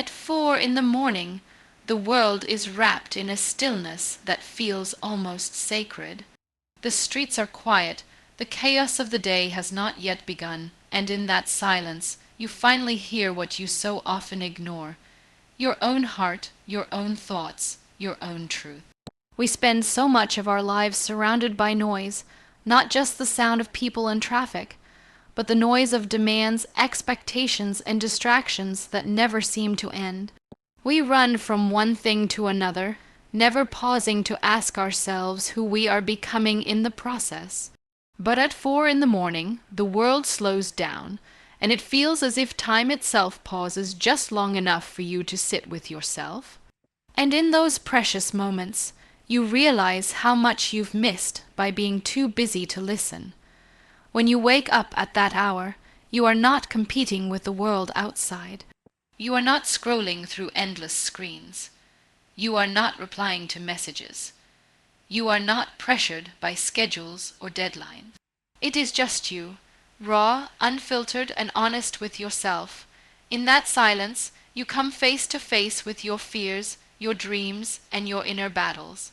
At 4 in the morning, the world is wrapped in a stillness that feels almost sacred. The streets are quiet, the chaos of the day has not yet begun, and in that silence you finally hear what you so often ignore: your own heart, your own thoughts, your own truth. We spend so much of our lives surrounded by noise, not just the sound of people and traffic, but the noise of demands, expectations, and distractions that never seem to end. We run from one thing to another, never pausing to ask ourselves who we are becoming in the process. But at 4 in the morning, the world slows down, and it feels as if time itself pauses just long enough for you to sit with yourself. And in those precious moments, you realize how much you've missed by being too busy to listen. When you wake up at that hour, you are not competing with the world outside. You are not scrolling through endless screens. You are not replying to messages. You are not pressured by schedules or deadlines. It is just you, raw, unfiltered, and honest with yourself. In that silence, you come face to face with your fears, your dreams, and your inner battles.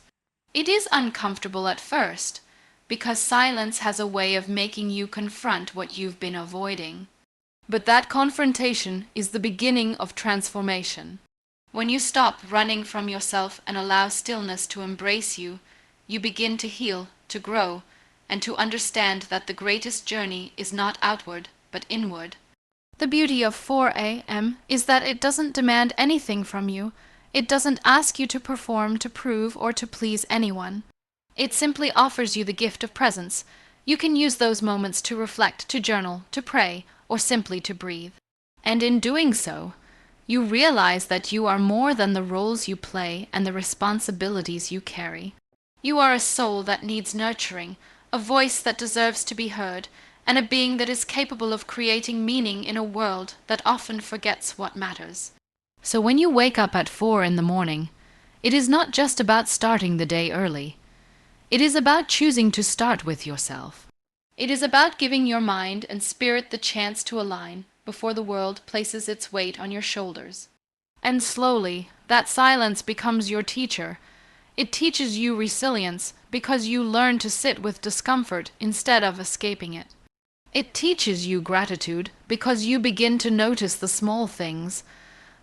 It is uncomfortable at first, because silence has a way of making you confront what you've been avoiding. But that confrontation is the beginning of transformation. When you stop running from yourself and allow stillness to embrace you, you begin to heal, to grow, and to understand that the greatest journey is not outward, but inward. The beauty of 4 a.m. is that it doesn't demand anything from you. It doesn't ask you to perform, to prove, or to please anyone. It simply offers you the gift of presence. You can use those moments to reflect, to journal, to pray, or simply to breathe. And in doing so, you realize that you are more than the roles you play and the responsibilities you carry. You are a soul that needs nurturing, a voice that deserves to be heard, and a being that is capable of creating meaning in a world that often forgets what matters. So when you wake up at 4 in the morning, it is not just about starting the day early. It is about choosing to start with yourself. It is about giving your mind and spirit the chance to align before the world places its weight on your shoulders. And slowly, that silence becomes your teacher. It teaches you resilience because you learn to sit with discomfort instead of escaping it. It teaches you gratitude because you begin to notice the small things: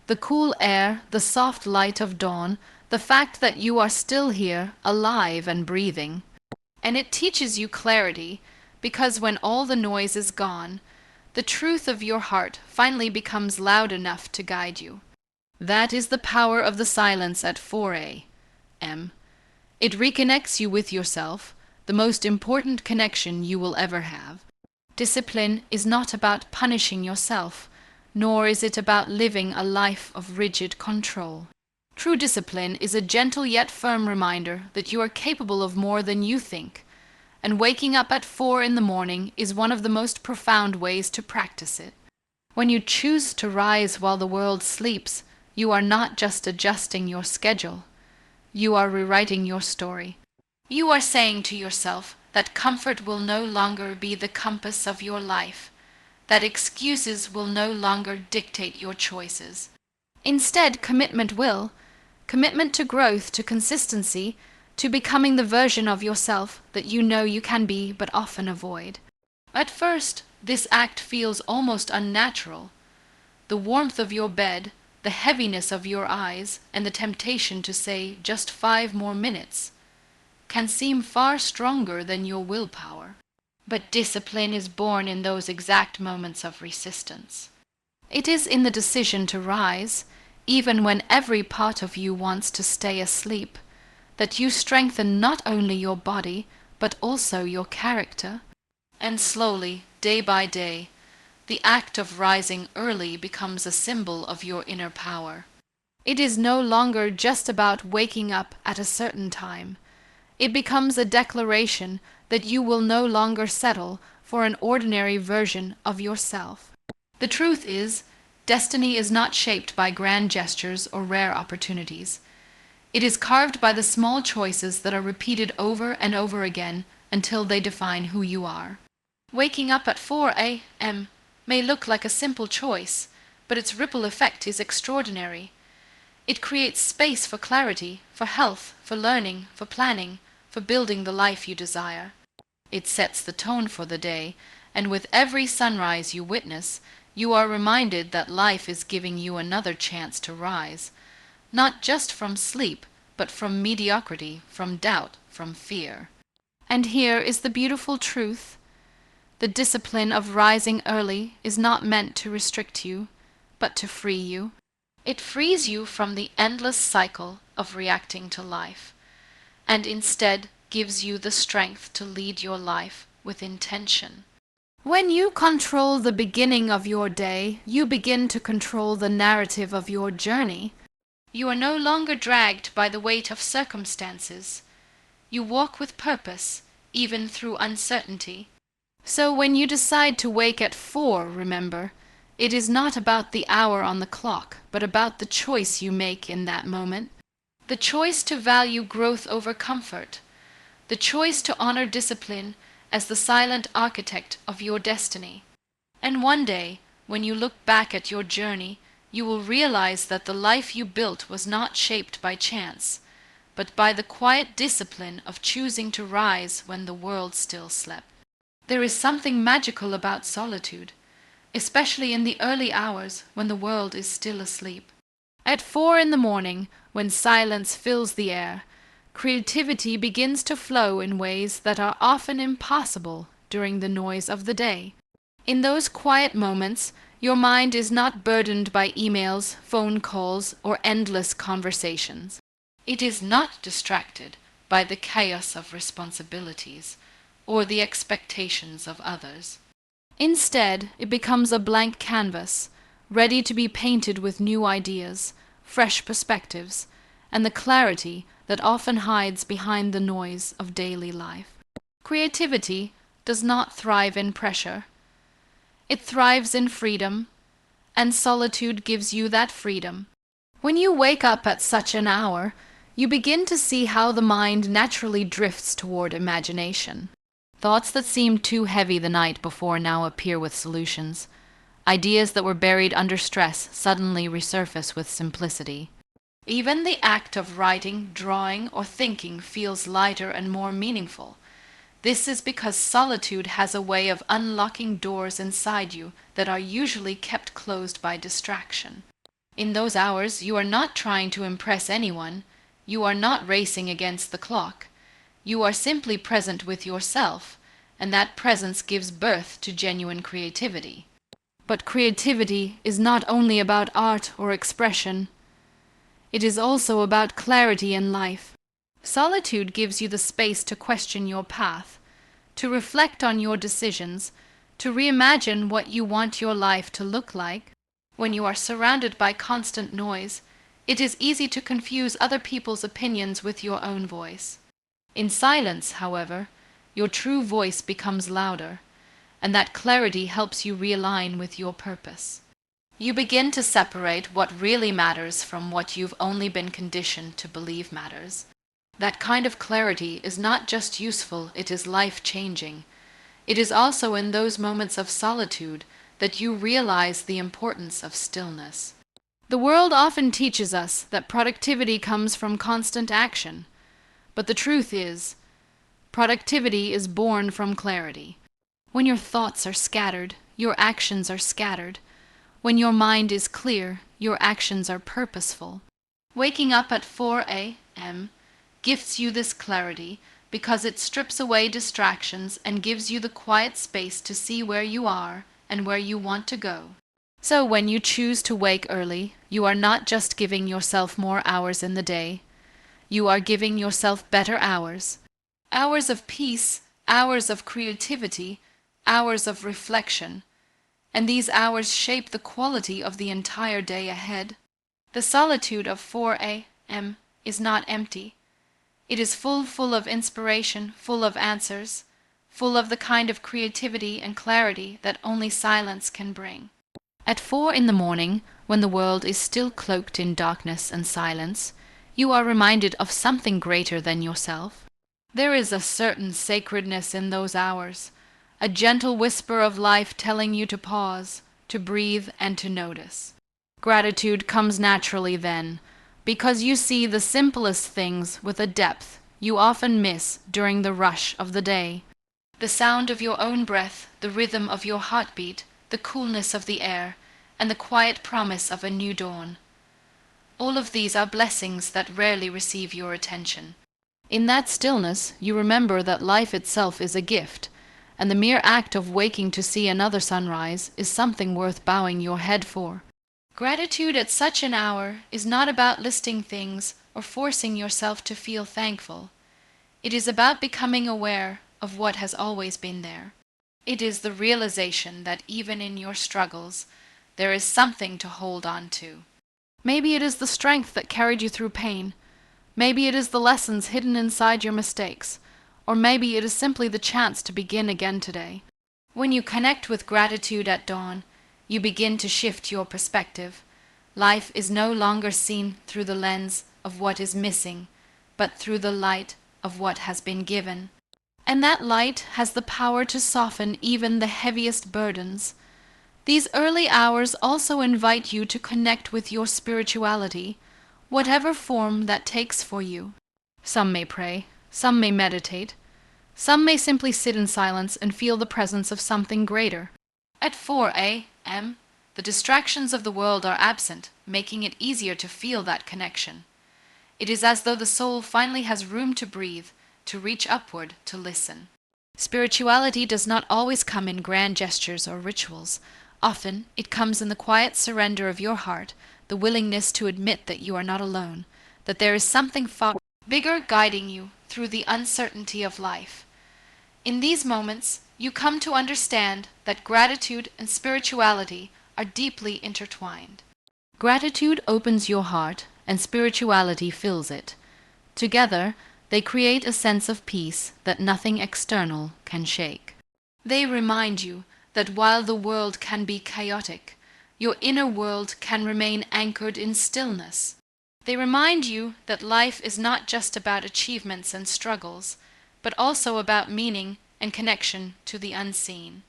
the cool air, the soft light of dawn, the fact that you are still here, alive and breathing. And it teaches you clarity because when all the noise is gone, the truth of your heart finally becomes loud enough to guide you. That is the power of the silence at 4 a.m. It reconnects you with yourself, the most important connection you will ever have. Discipline is not about punishing yourself, nor is it about living a life of rigid control. True discipline is a gentle yet firm reminder that you are capable of more than you think, and waking up at 4 in the morning is one of the most profound ways to practice it. When you choose to rise while the world sleeps, you are not just adjusting your schedule. You are rewriting your story. You are saying to yourself that comfort will no longer be the compass of your life, that excuses will no longer dictate your choices. Instead, commitment will. Commitment to growth, to consistency, to becoming the version of yourself that you know you can be but often avoid. At first, this act feels almost unnatural. The warmth of your bed, the heaviness of your eyes, and the temptation to say just 5 more minutes can seem far stronger than your willpower. But discipline is born in those exact moments of resistance. It is in the decision to rise, even when every part of you wants to stay asleep, that you strengthen not only your body, but also your character. And slowly, day by day, the act of rising early becomes a symbol of your inner power. It is no longer just about waking up at a certain time. It becomes a declaration that you will no longer settle for an ordinary version of yourself. The truth is, destiny is not shaped by grand gestures or rare opportunities. It is carved by the small choices that are repeated over and over again until they define who you are. Waking up at 4 a.m. may look like a simple choice, but its ripple effect is extraordinary. It creates space for clarity, for health, for learning, for planning, for building the life you desire. It sets the tone for the day, and with every sunrise you witness, you are reminded that life is giving you another chance to rise, not just from sleep, but from mediocrity, from doubt, from fear. And here is the beautiful truth. The discipline of rising early is not meant to restrict you, but to free you. It frees you from the endless cycle of reacting to life, and instead gives you the strength to lead your life with intention. When you control the beginning of your day, you begin to control the narrative of your journey. You are no longer dragged by the weight of circumstances. You walk with purpose, even through uncertainty. So when you decide to wake at 4, remember, it is not about the hour on the clock, but about the choice you make in that moment. The choice to value growth over comfort. The choice to honor discipline as the silent architect of your destiny. And one day, when you look back at your journey, you will realize that the life you built was not shaped by chance, but by the quiet discipline of choosing to rise when the world still slept. There is something magical about solitude, especially in the early hours when the world is still asleep. At 4 in the morning, when silence fills the air, creativity begins to flow in ways that are often impossible during the noise of the day. In those quiet moments, your mind is not burdened by emails, phone calls, or endless conversations. It is not distracted by the chaos of responsibilities or the expectations of others. Instead, it becomes a blank canvas, ready to be painted with new ideas, fresh perspectives, and the clarity that often hides behind the noise of daily life. Creativity does not thrive in pressure. It thrives in freedom, and solitude gives you that freedom. When you wake up at such an hour, you begin to see how the mind naturally drifts toward imagination. Thoughts that seemed too heavy the night before now appear with solutions. Ideas that were buried under stress suddenly resurface with simplicity. Even the act of writing, drawing, or thinking feels lighter and more meaningful. This is because solitude has a way of unlocking doors inside you that are usually kept closed by distraction. In those hours, you are not trying to impress anyone. You are not racing against the clock. You are simply present with yourself, and that presence gives birth to genuine creativity. But creativity is not only about art or expression. It is also about clarity in life. Solitude gives you the space to question your path, to reflect on your decisions, to reimagine what you want your life to look like. When you are surrounded by constant noise, it is easy to confuse other people's opinions with your own voice. In silence, however, your true voice becomes louder, and that clarity helps you realign with your purpose. You begin to separate what really matters from what you've only been conditioned to believe matters. That kind of clarity is not just useful, it is life-changing. It is also in those moments of solitude that you realize the importance of stillness. The world often teaches us that productivity comes from constant action, but the truth is, productivity is born from clarity. When your thoughts are scattered, your actions are scattered. When your mind is clear, your actions are purposeful. Waking up at 4 a.m. gifts you this clarity because it strips away distractions and gives you the quiet space to see where you are and where you want to go. So when you choose to wake early, you are not just giving yourself more hours in the day. You are giving yourself better hours. Hours of peace, hours of creativity, hours of reflection. And these hours shape the quality of the entire day ahead. The solitude of 4 a.m. is not empty. It is full of inspiration, full of answers, full of the kind of creativity and clarity that only silence can bring. At 4 in the morning, when the world is still cloaked in darkness and silence, you are reminded of something greater than yourself. There is a certain sacredness in those hours, a gentle whisper of life telling you to pause, to breathe, and to notice. Gratitude comes naturally then, because you see the simplest things with a depth you often miss during the rush of the day. The sound of your own breath, the rhythm of your heartbeat, the coolness of the air, and the quiet promise of a new dawn. All of these are blessings that rarely receive your attention. In that stillness, you remember that life itself is a gift, and the mere act of waking to see another sunrise is something worth bowing your head for. Gratitude at such an hour is not about listing things or forcing yourself to feel thankful. It is about becoming aware of what has always been there. It is the realization that even in your struggles, there is something to hold on to. Maybe it is the strength that carried you through pain. Maybe it is the lessons hidden inside your mistakes. Or maybe it is simply the chance to begin again today. When you connect with gratitude at dawn, you begin to shift your perspective. Life is no longer seen through the lens of what is missing, but through the light of what has been given. And that light has the power to soften even the heaviest burdens. These early hours also invite you to connect with your spirituality, whatever form that takes for you. Some may pray, some may meditate, some may simply sit in silence and feel the presence of something greater. At 4 a.m., the distractions of the world are absent, making it easier to feel that connection. It is as though the soul finally has room to breathe, to reach upward, to listen. Spirituality does not always come in grand gestures or rituals. Often, it comes in the quiet surrender of your heart, the willingness to admit that you are not alone, that there is something far bigger guiding you through the uncertainty of life. In these moments, you come to understand that gratitude and spirituality are deeply intertwined. Gratitude opens your heart, and spirituality fills it. Together, they create a sense of peace that nothing external can shake. They remind you that while the world can be chaotic, your inner world can remain anchored in stillness. They remind you that life is not just about achievements and struggles, but also about meaning and connection to the unseen.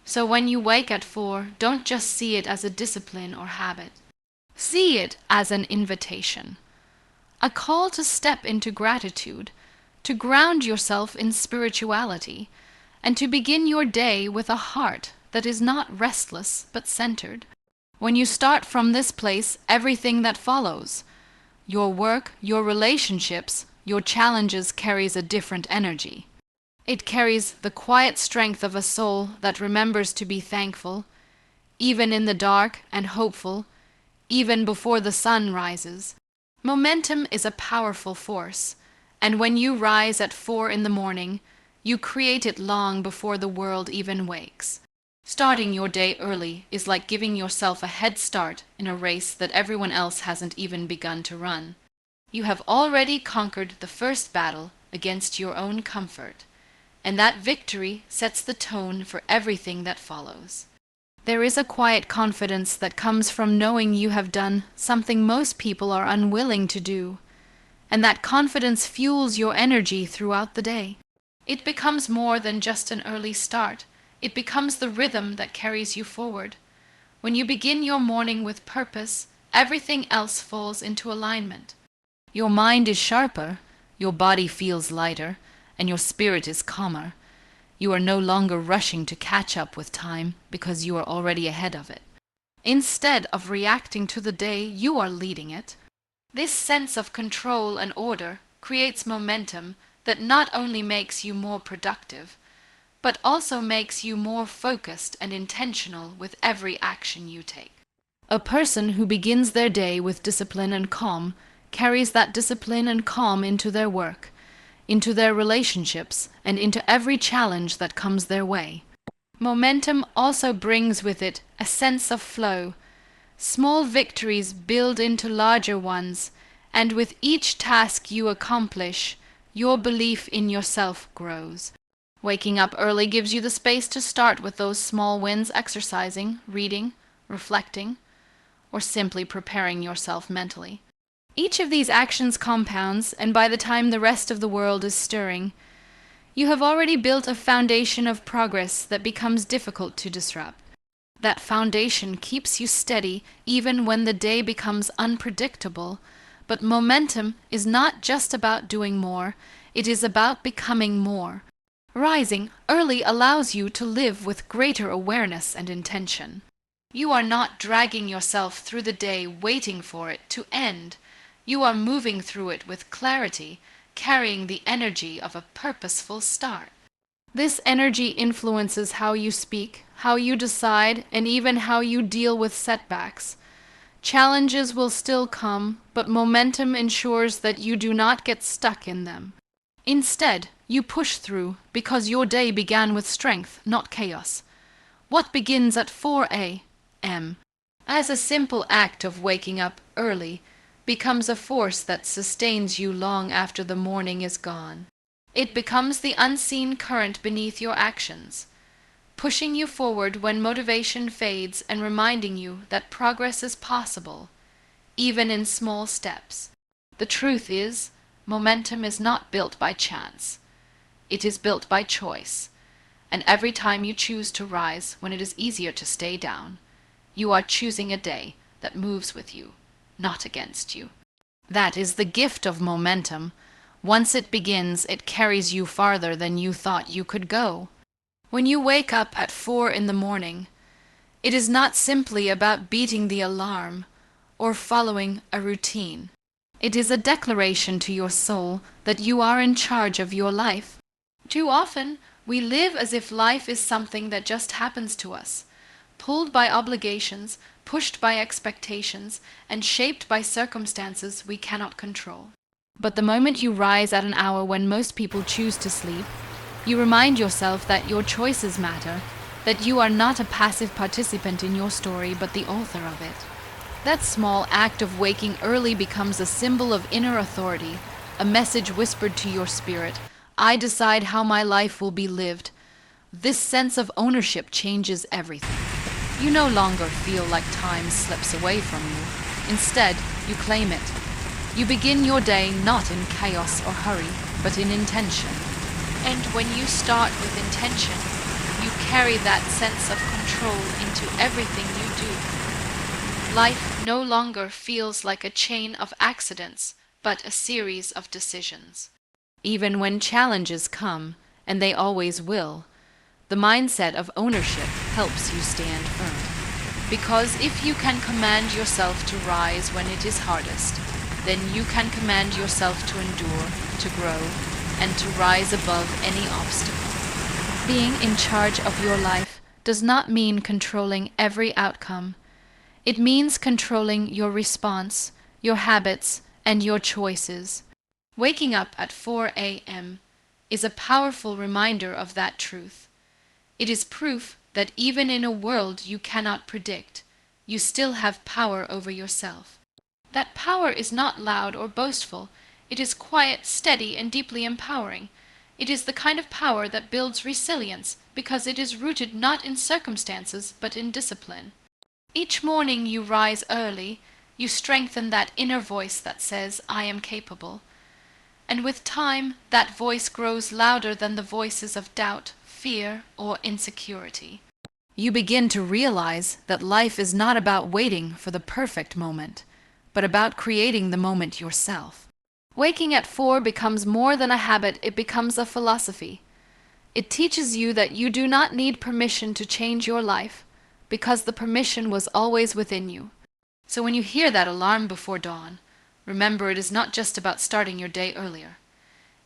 So when you wake at 4, don't just see it as a discipline or habit. See it as an invitation, a call to step into gratitude, to ground yourself in spirituality, and to begin your day with a heart that is not restless but centered. When you start from this place, everything that follows, your work, your relationships, your challenges carries a different energy. It carries the quiet strength of a soul that remembers to be thankful, even in the dark, and hopeful, even before the sun rises. Momentum is a powerful force, and when you rise at 4 in the morning, you create it long before the world even wakes. Starting your day early is like giving yourself a head start in a race that everyone else hasn't even begun to run. You have already conquered the first battle against your own comfort, and that victory sets the tone for everything that follows. There is a quiet confidence that comes from knowing you have done something most people are unwilling to do, and that confidence fuels your energy throughout the day. It becomes more than just an early start. It becomes the rhythm that carries you forward. When you begin your morning with purpose, everything else falls into alignment. Your mind is sharper, your body feels lighter, and your spirit is calmer. You are no longer rushing to catch up with time because you are already ahead of it. Instead of reacting to the day, you are leading it. This sense of control and order creates momentum that not only makes you more productive, but also makes you more focused and intentional with every action you take. A person who begins their day with discipline and calm carries that discipline and calm into their work, into their relationships, and into every challenge that comes their way. Momentum also brings with it a sense of flow. Small victories build into larger ones, and with each task you accomplish, your belief in yourself grows. Waking up early gives you the space to start with those small wins, exercising, reading, reflecting, or simply preparing yourself mentally. Each of these actions compounds, and by the time the rest of the world is stirring, you have already built a foundation of progress that becomes difficult to disrupt. That foundation keeps you steady even when the day becomes unpredictable. But momentum is not just about doing more, it is about becoming more. Rising early allows you to live with greater awareness and intention. You are not dragging yourself through the day waiting for it to end. You are moving through it with clarity, carrying the energy of a purposeful start. This energy influences how you speak, how you decide, and even how you deal with setbacks. Challenges will still come, but momentum ensures that you do not get stuck in them. Instead, you push through because your day began with strength, not chaos. What begins at 4 a.m. as a simple act of waking up early becomes a force that sustains you long after the morning is gone. It becomes the unseen current beneath your actions, pushing you forward when motivation fades and reminding you that progress is possible, even in small steps. The truth is, momentum is not built by chance. It is built by choice. And every time you choose to rise when it is easier to stay down, you are choosing a day that moves with you, not against you. That is the gift of momentum. Once it begins, it carries you farther than you thought you could go. When you wake up at 4 in the morning, it is not simply about beating the alarm or following a routine. It is a declaration to your soul that you are in charge of your life. Too often, we live as if life is something that just happens to us, pulled by obligations, pushed by expectations, and shaped by circumstances we cannot control. But the moment you rise at an hour when most people choose to sleep, you remind yourself that your choices matter, that you are not a passive participant in your story but the author of it. That small act of waking early becomes a symbol of inner authority, a message whispered to your spirit. I decide how my life will be lived. This sense of ownership changes everything. You no longer feel like time slips away from you. Instead, you claim it. You begin your day not in chaos or hurry, but in intention. And when you start with intention, you carry that sense of control into everything you do. Life no longer feels like a chain of accidents, but a series of decisions. Even when challenges come, and they always will, the mindset of ownership helps you stand firm. Because if you can command yourself to rise when it is hardest, then you can command yourself to endure, to grow, and to rise above any obstacle. Being in charge of your life does not mean controlling every outcome. It means controlling your response, your habits, and your choices. Waking up at 4 a.m. is a powerful reminder of that truth. It is proof that even in a world you cannot predict, you still have power over yourself. That power is not loud or boastful. It is quiet, steady, and deeply empowering. It is the kind of power that builds resilience because it is rooted not in circumstances but in discipline. Each morning you rise early, you strengthen that inner voice that says, I am capable. And with time, that voice grows louder than the voices of doubt, fear, or insecurity. You begin to realize that life is not about waiting for the perfect moment, but about creating the moment yourself. Waking at 4 becomes more than a habit, it becomes a philosophy. It teaches you that you do not need permission to change your life, because the permission was always within you. So when you hear that alarm before dawn, remember it is not just about starting your day earlier.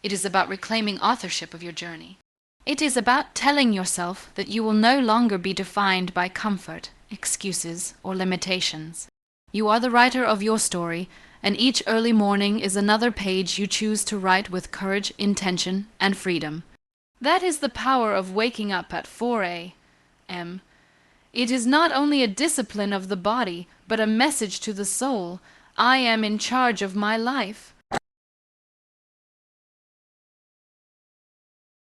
It is about reclaiming authorship of your journey. It is about telling yourself that you will no longer be defined by comfort, excuses, or limitations. You are the writer of your story, and each early morning is another page you choose to write with courage, intention, and freedom. That is the power of waking up at 4 a.m. It is not only a discipline of the body, but a message to the soul. I am in charge of my life.